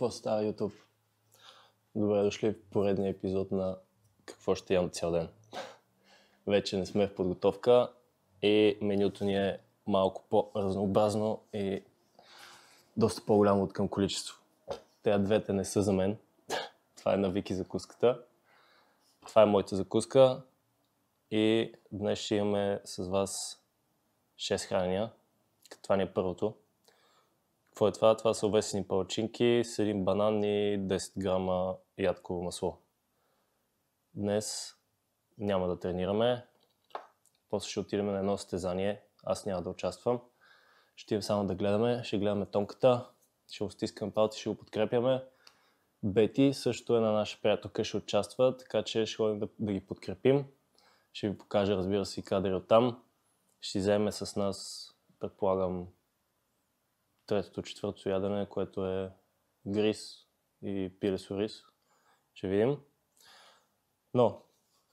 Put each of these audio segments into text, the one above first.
Какво става, YouTube? Добре дошли в поредния епизод на Какво ще ям цял ден. Вече не сме в подготовка и менюто ни е малко по-разнообразно и доста по-голямо от към количество. Те двете не са за мен. Това е на Вики закуската. Това е моята закуска и днес ще имаме с вас 6 хранения. Това ни е първото. Какво е това? Това са обесени палачинки с един банан и 10 грама ядково масло. Днес няма да тренираме. После ще отидем на едно състезание. Аз няма да участвам. Ще идем само да гледаме. Ще гледаме Тонката. Ще го стискаме палци, ще го подкрепяме. Бети също е на наша приятелка, ще участва, така че ще ходим да ги подкрепим. Ще ви покажа, разбира се, и кадри оттам. Ще вземе с нас, предполагам, третото, четвърто ядене, което е гриз и пиле с ориз. Ще видим. Но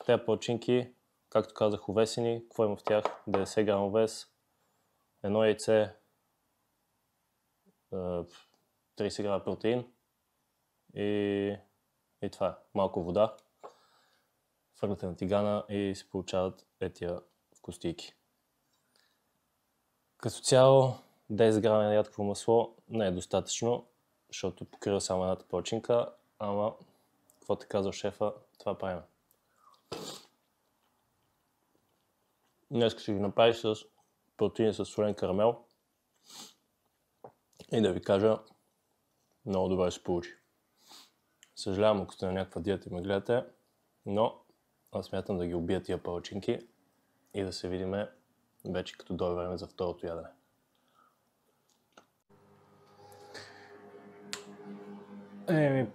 тези палачинки, както казах, увесени. Какво има в тях? 90 грама вес, едно яйце, 30 грама протеин и това е. Малко вода. Фърляте на тигана и се получават етия вкусийки. Като цяло 10 грама на ядково масло не е достатъчно, защото покрива само едната палачинка, ама каквото е казал шефа, това правим. Днес ще ги направиш с протеин с солен карамел и да ви кажа, много добре се получи. Съжалявам, ако сте на някаква диета и ме гледате, но аз смятам да ги убия тия палачинки и да се видим вече като дойде време за второто ядене.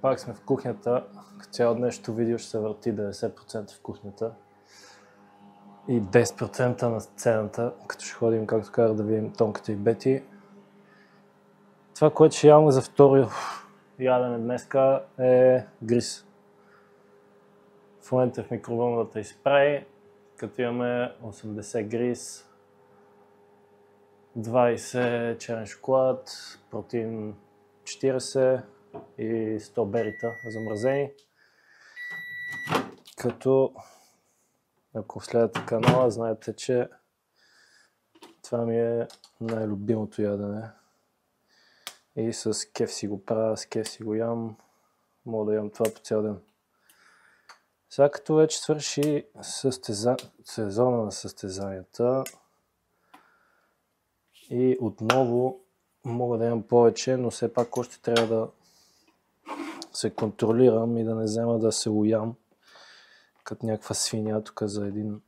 Пак сме в кухнята. Цяло днешното видео ще се върти 90% в кухнята и 10% на сцената, като ще ходим, както казах, да видим Тонката и Бети. Това, което ще ядем за второ ядене днеска е гриз. В момента в микровълновата изправи, като имаме 80 гриз, 20 черен шоколад, протеин 40 и 100 берита замразени. Като, ако следвате канала, знаете, че това ми е най-любимото ядене. И с кеф си го правя, с кеф си го ям. Мога да ям това по цял ден. Сега като вече свърши сезона на състезанията и отново мога да ям повече, но все пак още трябва да се контролирам и да не взема да се уям като някаква свиня тук за един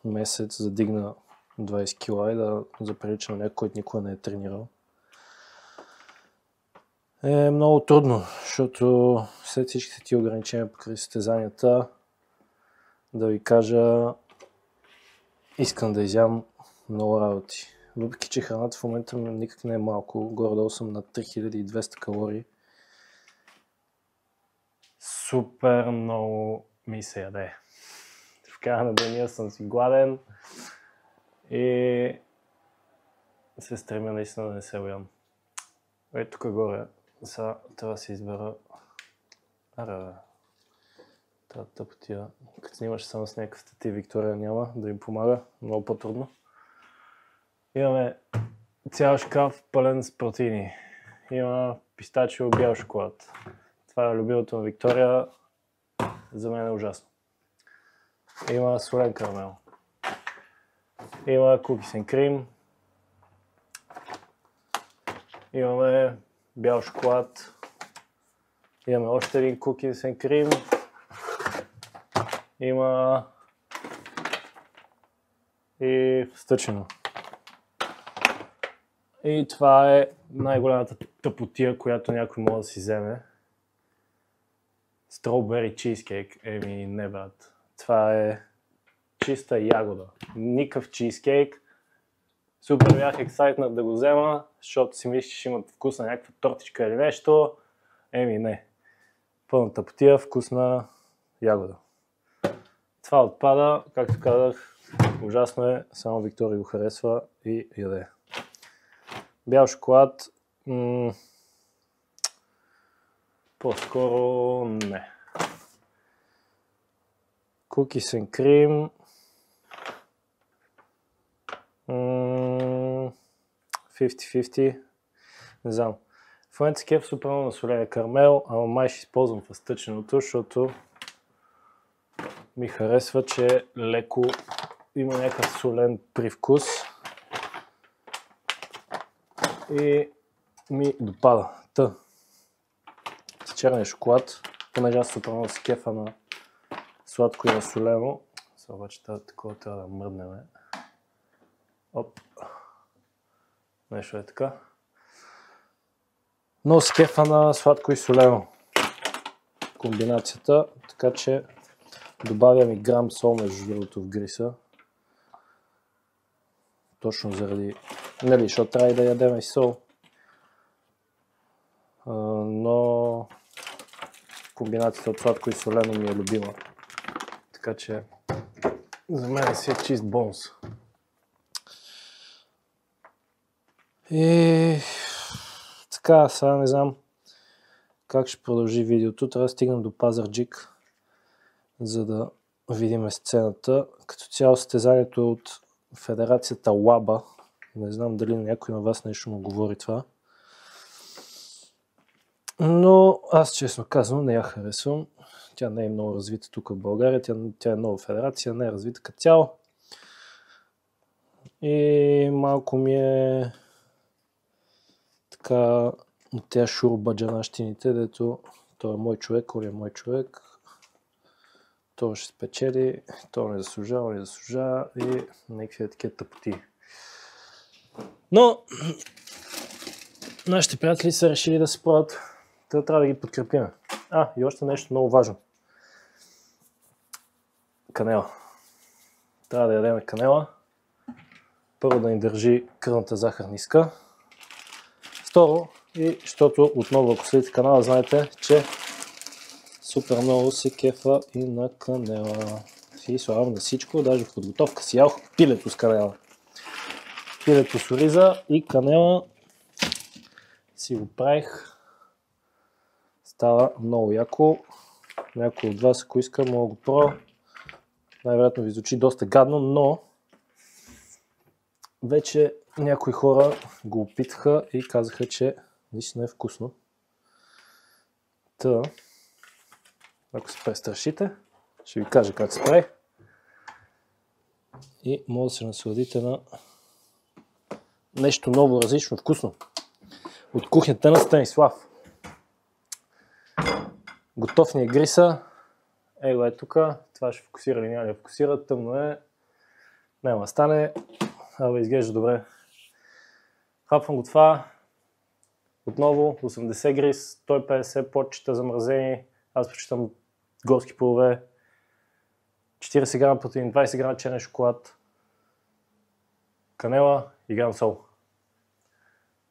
месец, задигна 20 кила и да заприлича на някой, който никога не е тренирал. Е много трудно, защото след всичките ти ограничения покрай състезанията, да ви кажа, искам да изям много работи. Въпреки че храната в момента никак не е малко, горе-долу съм на 3200 калории. Супер много ми се яде. В края на деня съм си гладен и се стремя наистина да не се уям. Ето тук горе. Сега трябва да се избера. Тази тъпотия. Като снимаш само с някакъв статив, Виктория няма да им помага. Много по-трудно. Имаме цял шкаф пълен с протеини. Има пистачио бял шоколад. Това е любимото на Виктория. За мен е ужасно. Има солен карамел. Има cookies and cream. Имаме бял шоколад. Имаме още един cookies and cream. Има и стъчено. И това е най-голямата тъпотия, която някой може да си вземе. Strawberry cheesecake. Не, брат. Това е чиста ягода. Никакъв чизкейк. Супер бях ексайтнат да го взема, защото си мисля, че ще имат вкус на някаква тортичка или нещо. Не. Пълна тъпотия, вкусна ягода. Това отпада, както казах, ужасно е, само Виктория го харесва и яде. Бял шоколад. По-скоро не. Cookies and cream. 50-50. Не знам. В момента се кеф супер много на соления карамел, ама май ще използвам фъстъченото, защото ми харесва, че леко има някакъв солен привкус и ми допада. С черния шоколад, понеже аз супер много се кефа на сладко и на солено. Сега обаче такова трябва да мръднем. Оп. Нещо е така. Много се кефа на сладко и солено комбинацията, така че добавям и грам сол между другото в гриса. Точно заради, нали, защото трябва и да ядем и сол. Но комбинацията от сладко и солено ми е любима. Така че за мен си е чист бонус. И така, сега не знам как ще продължи видеото. Трябва да стигнем до Пазарджик, за да видим сцената. Като цяло състезанието е от федерацията ЛАБА. Не знам дали някой на вас нещо му говори това. Но аз честно казвам не я харесвам. Тя не е много развита тук в България. Тя е нова федерация, не е развита като цяло. И малко ми е така от тези шурбаджанащините, дето той е мой човек, Коли е мой човек. Той ще спечели, той не заслужава и някакви такива тъпоти. Но нашите приятели са решили да се правят. Трябва да ги подкрепим. И още нещо много важно. Канела. Трябва да ядем канела. Първо да ни държи кръвната захар ниска. Второ, и защото отново, ако следите канала, знаете, че супер много се кефа и на канела. И слагам на всичко, даже в подготовка си ядох пилето с канела. Пилето с ориза и канела си го правих. Става много яко. Някой от вас, ако иска, мога го пробва. Най-вероятно ви звучи доста гадно, но вече някои хора го опитаха и казаха, че наистина е вкусно. Ако се престрашите, ще ви кажа как се прави. И може да се насладите на нещо ново, различно, вкусно. От кухнята на Станислав. Готов ни е гриса. Его е тук. Това ще фокусира или няма да фокусира. Тъмно е. Няма да стане. Изглежда добре. Хапвам го това. Отново 80 грис, 150 почета замразени. Аз предпочитам горски плодове. 40 грама протеин, 20 грама черен шоколад. Канела и грам сол.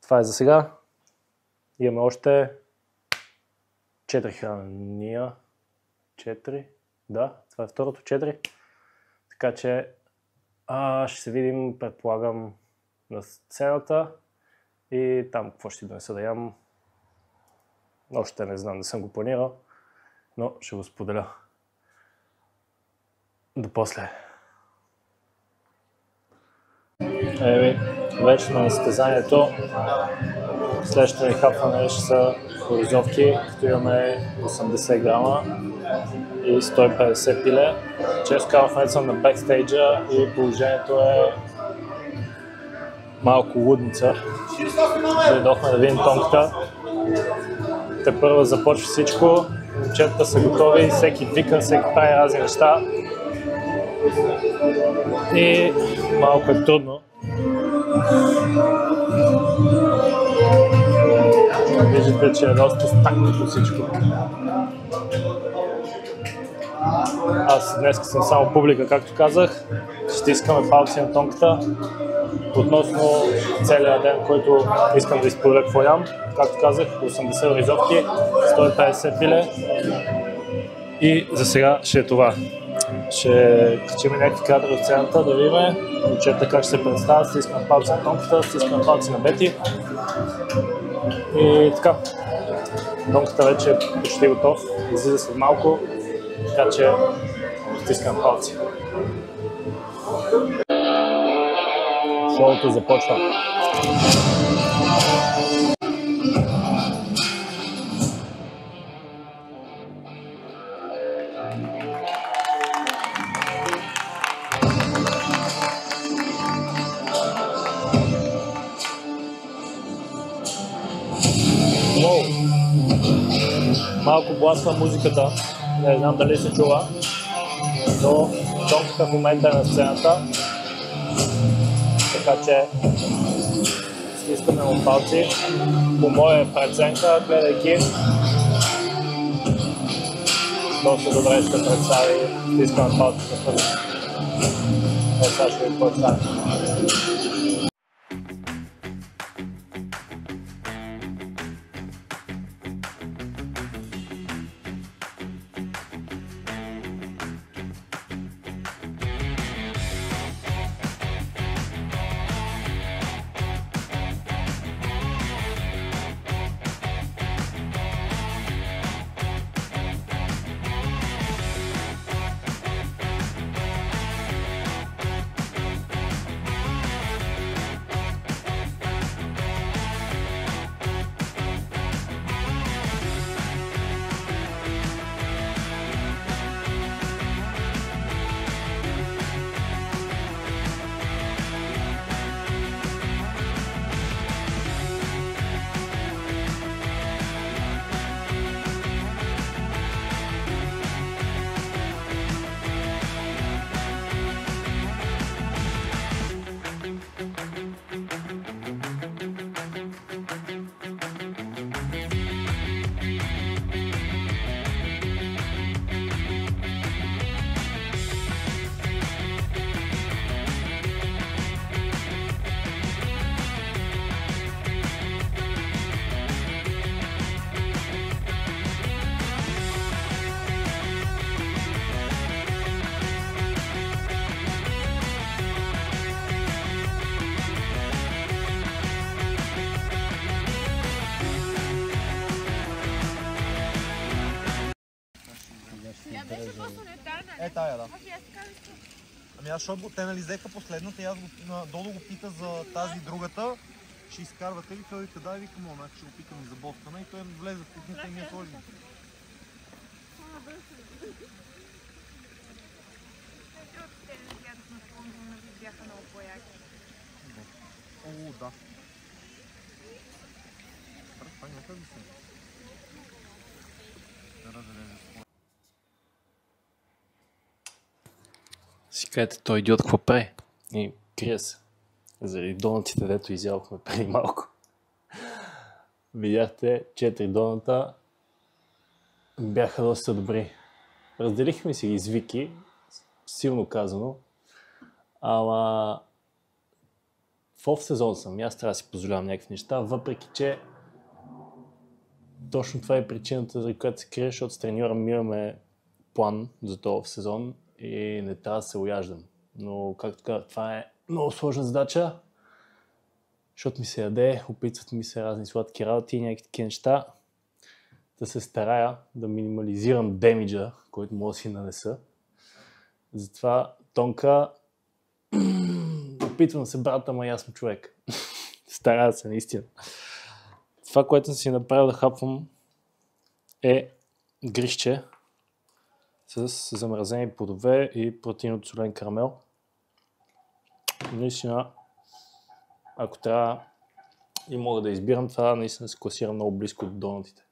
Това е за сега. Имаме още 4 хранения. 4. Да, това е второто 4. Така че ще се видим, предполагам, на сцената и там какво ще донеса да ям. Още не знам, не съм го планирал, но ще го споделя. До после. Вече на състезанието. Следващото ни хапване ще са оризовки, като имаме 80 грама и 150 пиле. Често казвам, в момента съм на бекстейджа и положението е малко лудница. Дойдохме да видим тонката. Те първо започва всичко, момчетата са готови, всеки вика, всеки прави разни неща. И малко е трудно. Виждате, че е доста стакнато всичко. Аз днес съм само публика, както казах. Ще искаме палци на тонката. Относно целия ден, който искам да изпълня какво ям. Както казах, 80 оризовки, 150 пиле. И за сега ще е това. Ще качим някакви кадри от сцената, да видим момчета как ще се представят. Стискаме палци на тонката, стискаме палци на Бети. И така. Донката вече е почти готов, излиза след малко, така че стискам палци. Шоуто започва. Малко бласка музиката, не знам дали се чува, но Донката в момента е на сцената, така че стискаме му палци. По моя преценка, гледайки, доста добре ще представи, стискаме палци за първи. Сега ще ви представя. Тая, да. Ами аз, защото те нали взеха последната и аз Додо го пита за тази другата. Ще изкарвате ли? Той вика да, и викам, значи ще го питам и за Бостона и той влезе в кухнята и ми е сложи. О, да. Това някак да се. Си кажете, той идиот какво прави? И крие се. Заради донатите, дето изявахме преди малко. Видяхте, 4 доната бяха доста добри. Разделихме си ги с Вики, силно казано, ама в оф сезон съм и аз трябва да си позволявам някакви неща, въпреки че точно това е причината, за която се крие, защото с треньора ми имаме план за този оф сезон и не трябва да се уяждам. Но, както казах, това е много сложна задача, защото ми се яде, опитват ми се разни сладки работи и някакви такива неща. Да се старая да минимализирам демиджа, който мога да си нанеса. Затова, Тонка, опитвам се, брата, ама аз съм човек. Старая се, наистина. Това, което съм си направил да хапвам, е грищче с замразени плодове и протеин солен карамел. Наистина, ако трябва и мога да избирам, това наистина се класира много близко до донатите.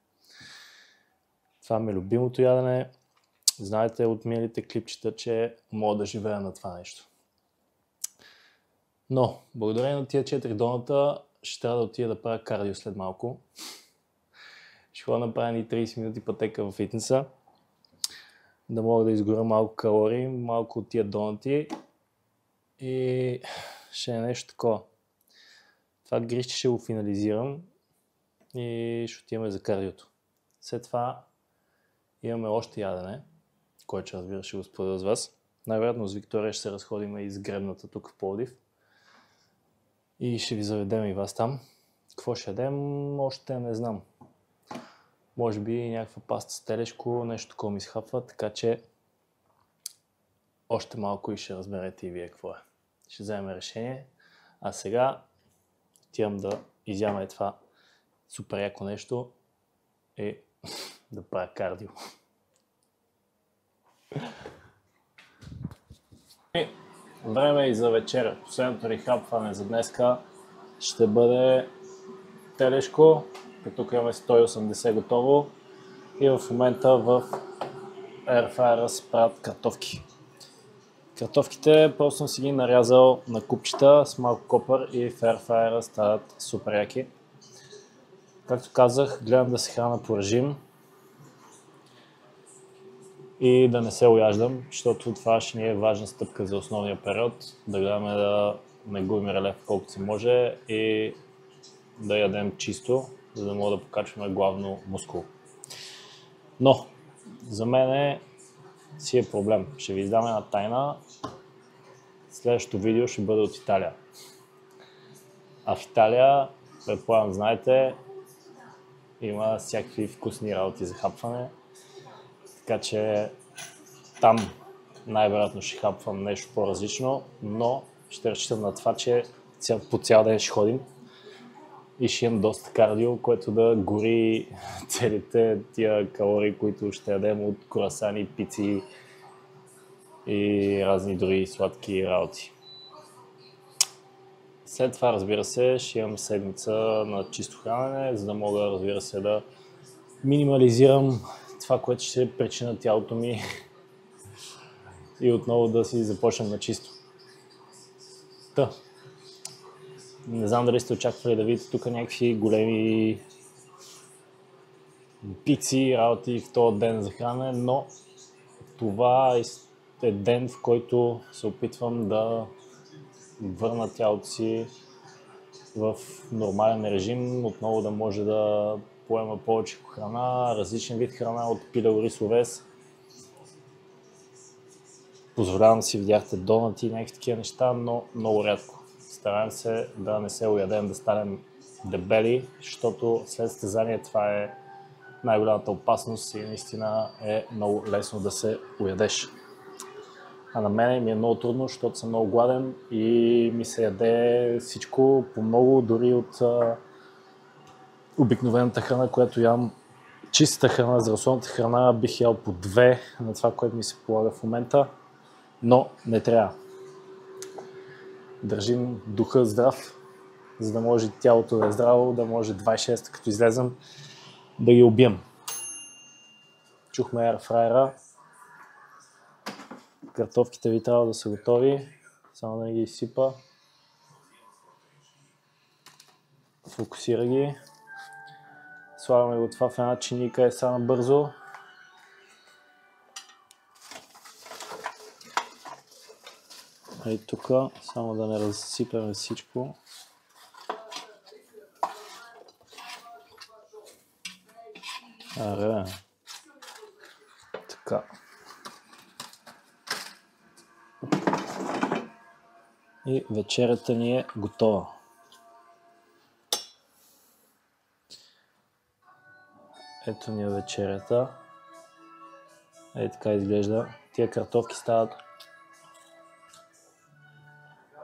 Това ми е любимото ядене. Знаете от миналите клипчета, че мога да живея на това нещо. Но, благодарение на тия 4 доната, ще трябва да отида да правя кардио след малко. Ще го направя ни 30 минути пътека в фитнеса. Да мога да изгоря малко калории, малко от тия донати. И ще е нещо такова. Това грищче ще го финализирам и ще отиваме за кардиото. След това имаме още ядене, което разбира ще го споделя с вас. Най-вероятно с Виктория ще се разходим и с гребната тук в Пловдив. И ще ви заведем и вас там. Какво ще ядем, още не знам. Може би някаква паста с телешко, нещо такова ми изхапва, така че още малко и ще разберете и вие какво е. Ще вземем решение. А сега отивам да изяма това супер яко нещо и да правя кардио. И време и за вечеря. Последното ни хапване за днеска ще бъде телешко. Тук имаме 180 готово и в момента в Airfryer се правят картофки. Картофките просто съм си ги нарязал на купчета с малко копър и в Airfryer стават супер яки. Както казах, гледам да се храна по режим и да не се ояждам, защото това ще ни е важна стъпка за основния период. Да гледаме да не губим релеф колкото се може и да ядем чисто, за да мога да покачваме главно мускул. Но за мен си е проблем. Ще ви издам една тайна. Следващото видео ще бъде от Италия. А в Италия, предполагам, знаете, има всякакви вкусни работи за хапване. Така че там най-вероятно ще хапвам нещо по-различно, но ще разчитам на това, че по цял ден ще ходим и ще имам доста кардио, което да гори целите тия калории, които ще ядем от круасани, пици и разни други сладки работи. След това, разбира се, ще имам седмица на чисто хранене, за да мога, разбира се, да минимализирам това, което ще причина тялото ми и отново да си започнем на чисто. Та. Не знам дали сте очаквали да видите тук някакви големи пици, работи в този ден за хранене, но това е ден, в който се опитвам да върна тялото си в нормален режим, отново да може да поема повече храна, различен вид храна от пилео рис, овес. Позволявам си, видяхте донати и някакви такива неща, но много рядко. Стараем се да не се уядем, да станем дебели, защото след състезание това е най-голямата опасност и наистина е много лесно да се уядеш. А на мен ми е много трудно, защото съм много гладен и ми се яде всичко по много, дори от обикновената храна, която ям. Чистата храна, здравословната храна бих ял по 2 на това, което ми се полага в момента, но не трябва. Държим духа здрав, за да може тялото да е здраво, да може 26 като излезем да ги убием. Чухме Airfryer. Картофките ви трябва да са готови. Само да ги изсипа. Фокусира ги. Слагаме го това в една чиника е сега набързо. И тук, само да не разсипяме всичко. Аре. Така. И вечерята ни е готова. Ето ни е вечерята. Ей така изглежда. Тия картофки стават.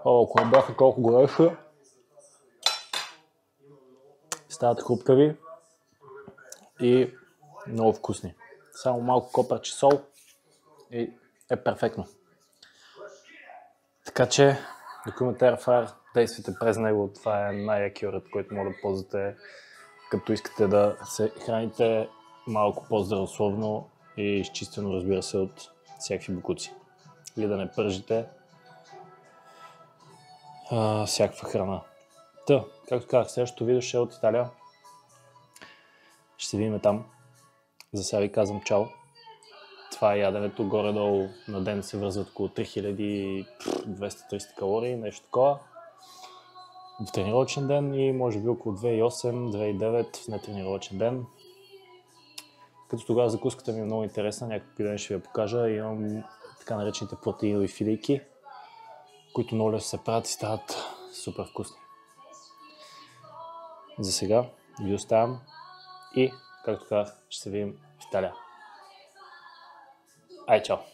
Ако не бяха колко горещи, стават хрупкави и много вкусни. Само малко копърче сол и е перфектно. Така че, ако имате Airfryer, действайте през него. Това е най-якият ред, който може да ползвате, като искате да се храните малко по-здравословно и изчистено, разбира се, от всякакви бокуци. Или да не пържите всякаква храна. Та, както казах, следващото видео ще е от Италия. Ще се видим там. За сега ви казвам чао. Това е яденето. Горе-долу на ден се връзват около 3200-300 калории, нещо такова. В тренировъчен ден и може би около 2008-2009 в нетренировъчен ден. Като тогава закуската ми е много интересна, някакъв ден ще ви я покажа. Имам така наречените протеинови филийки, които много лесно се правят и стават супер вкусни. За сега ви оставям и както казах, ще се видим в Италия. Ай, чао!